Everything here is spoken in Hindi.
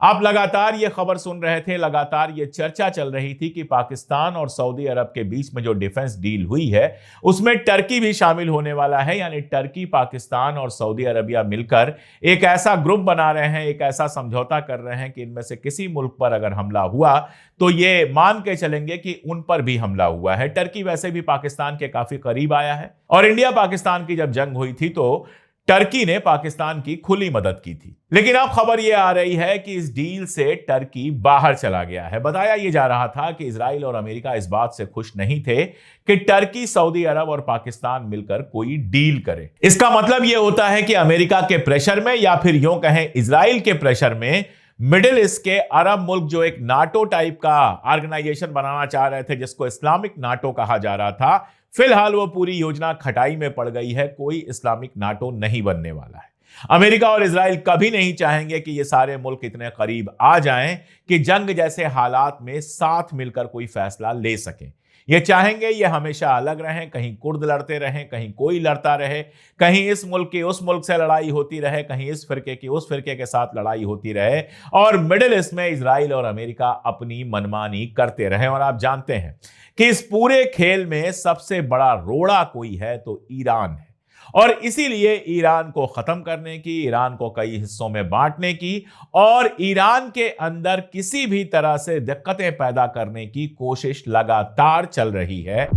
आप लगातार ये खबर सुन रहे थे, लगातार ये चर्चा चल रही थी कि पाकिस्तान और सऊदी अरब के बीच में जो डिफेंस डील हुई है उसमें टर्की भी शामिल होने वाला है। यानी टर्की, पाकिस्तान और सऊदी अरबिया मिलकर एक ऐसा ग्रुप बना रहे हैं, एक ऐसा समझौता कर रहे हैं कि इनमें से किसी मुल्क पर अगर हमला हुआ तो ये मान के चलेंगे कि उन पर भी हमला हुआ है। टर्की वैसे भी पाकिस्तान के काफी करीब आया है और इंडिया पाकिस्तान की जब जंग हुई थी तो टर्की ने पाकिस्तान की खुली मदद की थी। लेकिन अब खबर यह आ रही है कि इस डील से टर्की बाहर चला गया है। बताया यह जा रहा था कि इजराइल और अमेरिका इस बात से खुश नहीं थे कि टर्की, सऊदी अरब और पाकिस्तान मिलकर कोई डील करे। इसका मतलब यह होता है कि अमेरिका के प्रेशर में या फिर यूं कहें इजराइल के प्रेशर में मिडिल ईस्ट के अरब मुल्क जो एक नाटो टाइप का ऑर्गेनाइजेशन बनाना चाह रहे थे, जिसको इस्लामिक नाटो कहा जा रहा था, फिलहाल वो पूरी योजना खटाई में पड़ गई है। कोई इस्लामिक नाटो नहीं बनने वाला है। अमेरिका और इजराइल कभी नहीं चाहेंगे कि ये सारे मुल्क इतने करीब आ जाएं कि जंग जैसे हालात में साथ मिलकर कोई फैसला ले सकें। ये चाहेंगे ये हमेशा अलग रहें, कहीं कुर्द लड़ते रहें, कहीं कोई लड़ता रहे, कहीं इस मुल्क की उस मुल्क से लड़ाई होती रहे, कहीं इस फिरके की उस फिरके के साथ लड़ाई होती रहे और मिडिल ईस्ट में इजराइल और अमेरिका अपनी मनमानी करते रहे। और आप जानते हैं कि इस पूरे खेल में सबसे बड़ा रोड़ा कोई है तो ईरान है और इसीलिए ईरान को खत्म करने की, ईरान को कई हिस्सों में बांटने की और ईरान के अंदर किसी भी तरह से दिक्कतें पैदा करने की कोशिश लगातार चल रही है।